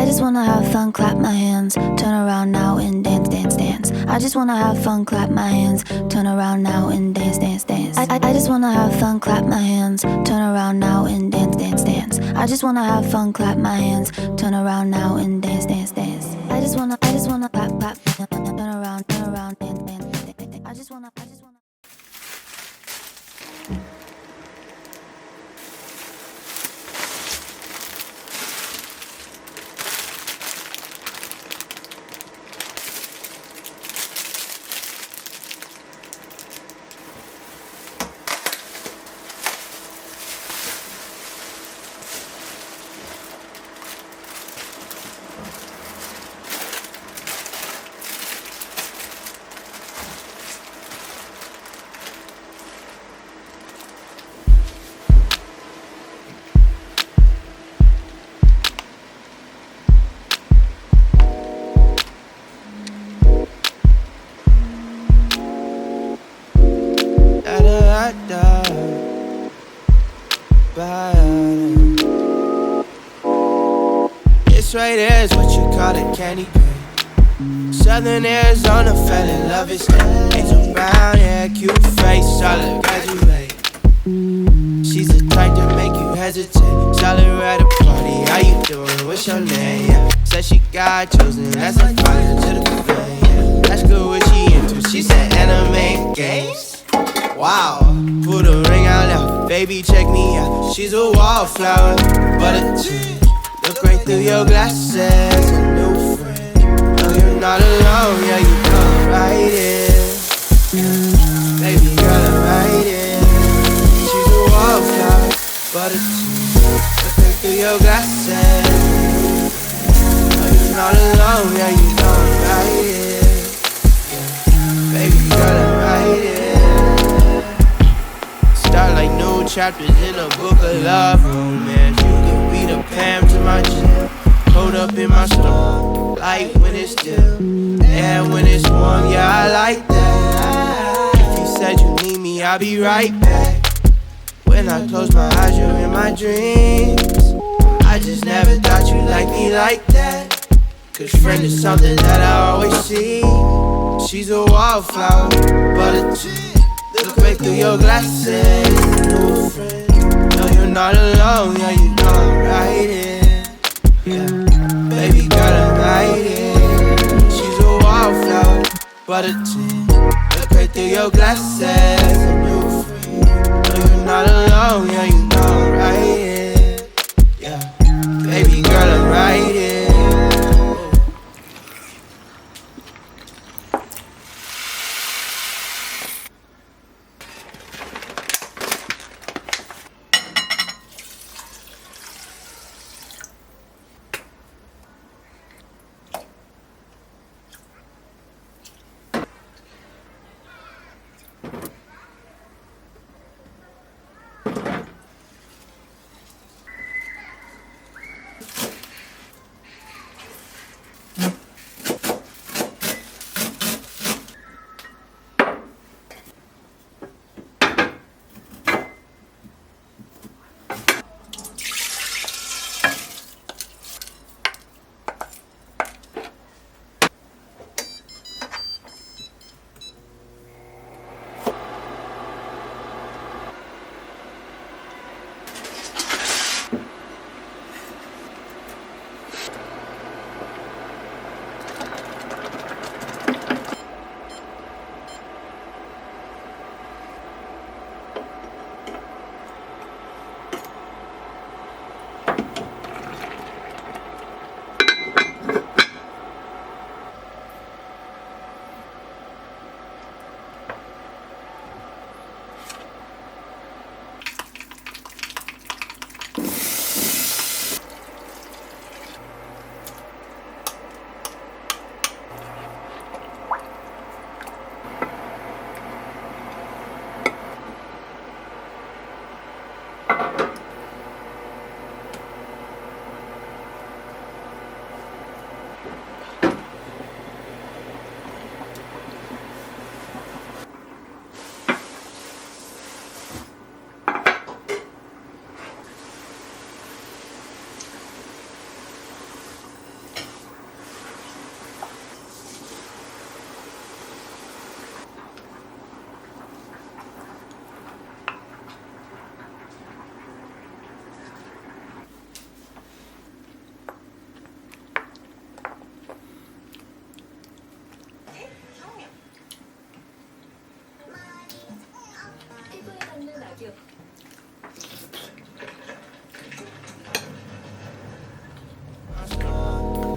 I just wanna have fun, clap my hands, turn around now and dance, dance, dance. I just wanna have fun, clap my hands, turn around now and dance, dance, dance. I just wanna have fun, clap my hands, turn around now and dance, dance, dance. I just wanna have fun, clap my hands, turn around now and dance, dance, dance. I just wanna clap, clap, turn around, dance, dance, dance. I just wanna. This right here is what you call a candy cane. Southern Arizona, fell in love instead. Angel brown hair, cute face, solid graduate. She's the type to make you hesitate. Solid at a party, how you doing? What's your name? Yeah. Said she got chosen, that's a fire to the buffet. Yeah. Ask her what she into, she said anime games. Wow, put a ring out now, baby check me out. She's a wallflower, but a chick. Look right through your glasses, a new friend. No, you're not alone, yeah, you come right in. Baby girl, I'm right in. She's a wallflower, but a chick. Look right through your glasses. No, you're not alone, yeah, you come right in. Baby girl, I'm right in. Start like new chapters in a book of love romance. You can be the Pam to my Jim. Hold up in my storm, light when it's dim, air when it's warm, yeah I like that. If you said you need me, I'll be right back. When I close my eyes, you're in my dreams. I just never thought you liked me like that. Cause friend is something that I always see. She's a wallflower, but a chick. Look right through your glasses, new friend. No, you're not alone, yeah, you know I'm right in. Yeah, baby girl, I'm right in. She's a wallflower, but a chick. Look right through your glasses, a new friend. No, you're not alone, yeah, you know I'm right in. Yeah, baby girl, I'm right in.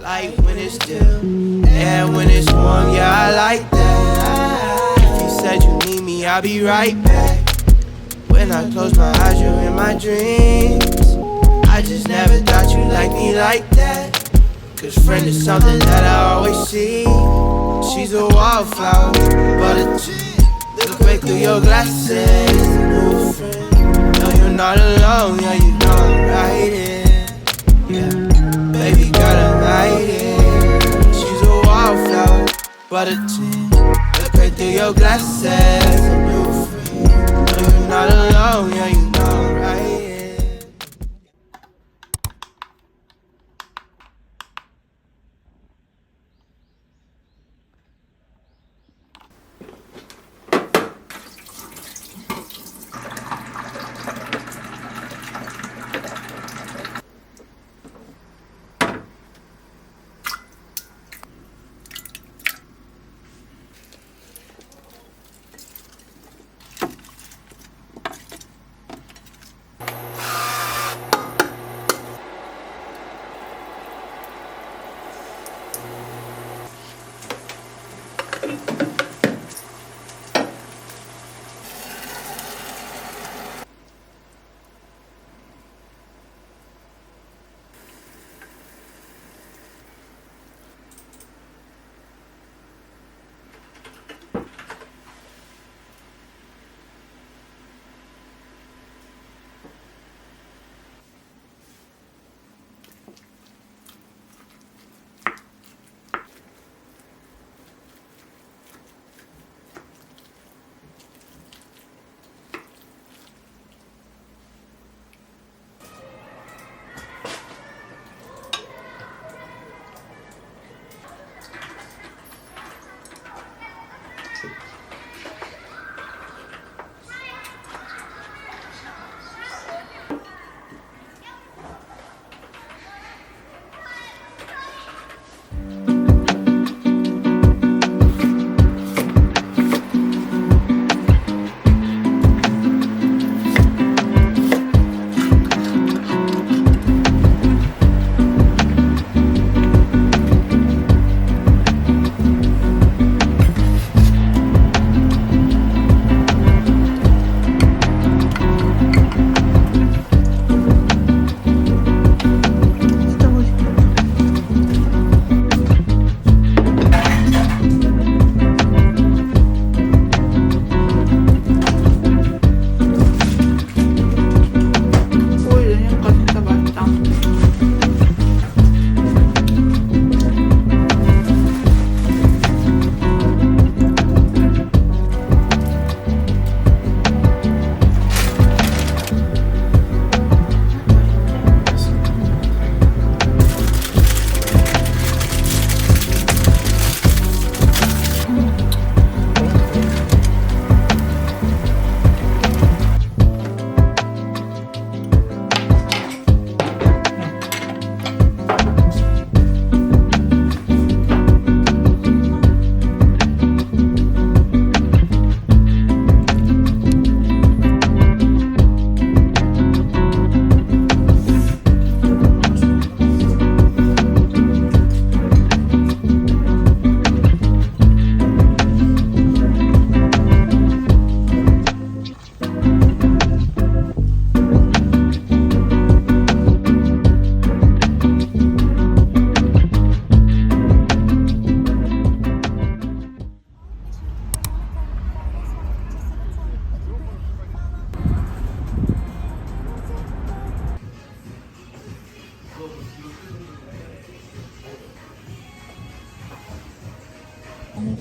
like when it's still, yeah, when it's warm, yeah, I like that. If you said you need me, I'll be right back. When I close my eyes, you're in my dreams. I just never thought you liked me like that. Cause friend is something that I always see. She's a wallflower, but a chick. Look right through your glasses, a new friend. No, you're not alone, yeah, you know I'm right here. Yeah, baby girl, I'm right here. She's a wallflower, but a chick. Look right through your glasses, a new friend. No, you're not alone, yeah, you know I'm right here.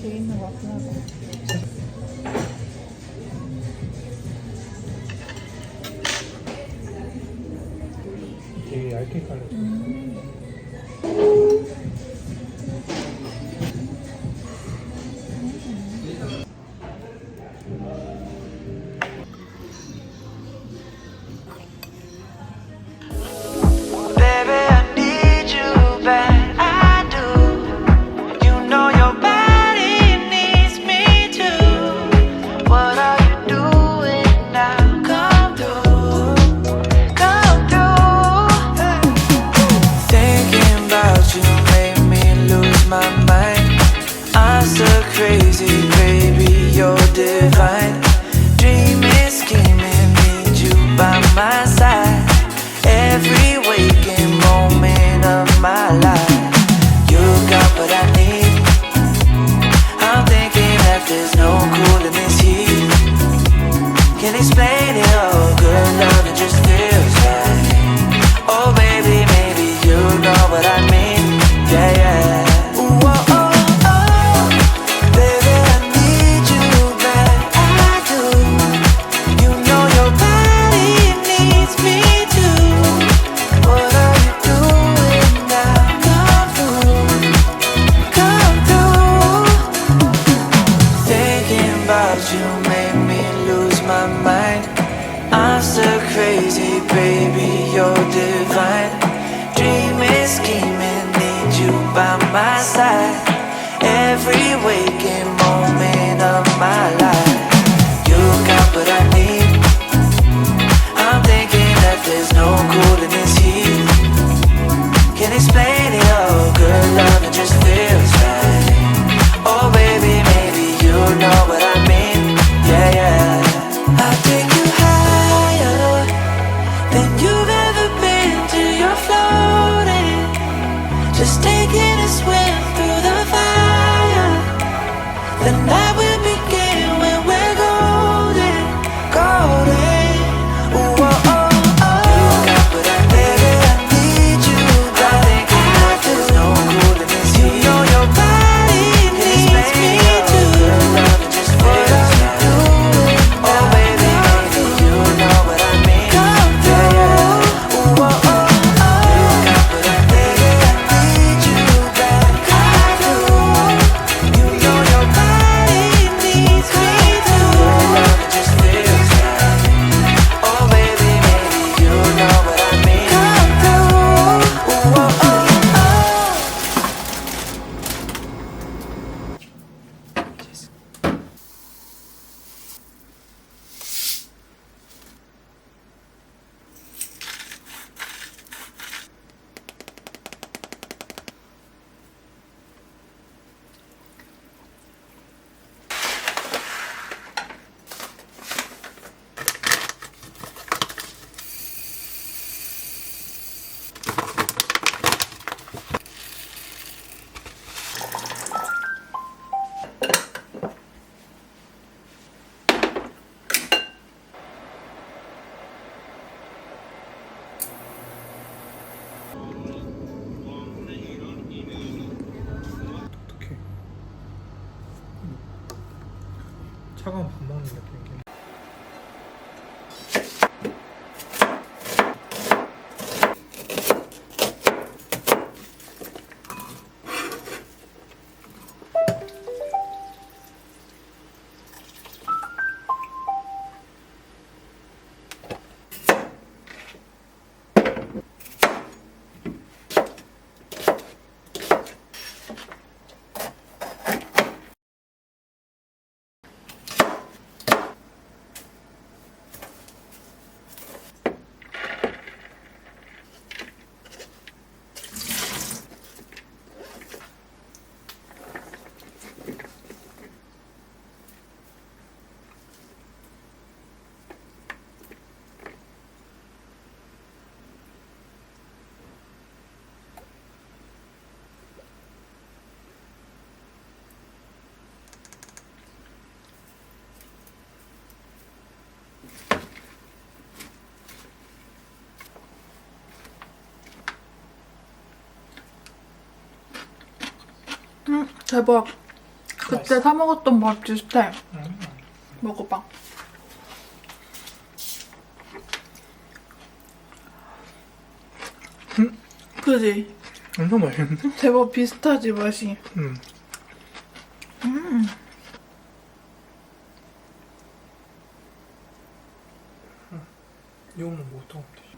되게 있는 것 같긴 하다. 되게 얇게 깔렸어. what I need. I'm thinking that there's no cooling this heat. Can't explain it, oh, good love, it just feels right. Oh baby, maybe you know what I mean. Yeah, yeah. Ooh, oh, oh, oh. Baby, I need you back, I do. You know your body needs me too. What are you doing now? Come through, come through. Thinking about you made me lose my mind. I'm so crazy, baby, you're divine. Dreaming, scheming, need you by my side. Every waking moment of my life. You got what I need. I'm thinking that there's no cooling this heat. Can't explain it, oh, good love, it just feels right. Oh baby, maybe you know what I mean. Yeah, yeah. I'll take you higher than you've ever been till you're floating. Just taking a swim through the fire. The night will begin when we're golden, golden. Ooh, oh, oh, oh. You got what I need. I need you. I'm thinking that there's no cooling this heat. You know your body needs me too. Good love, it just feels right. Oh baby, maybe you know what I mean. Come through. Ooh, oh, oh, oh. You got what I need. I need you back. I do. You know your body needs me too. Good love, it just feels right. Oh baby, maybe you know what I mean. Come through. Ooh, oh, oh, oh. 어떡해. 차가운 밥 먹는 느낌이긴. 대박. 그때 사 먹었던 맛 비슷해. 먹어봐. 그지? 엄청 맛있는데? 대박 비슷하지 맛이. 이거는 못 먹으면 되지.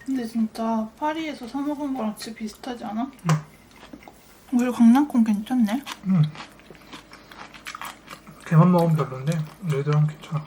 근데 진짜 파리에서 사 먹은 거랑 진짜 비슷하지 않아? 우리 강낭콩 괜찮네. 걔만 먹으면 별론데 얘들은 괜찮아.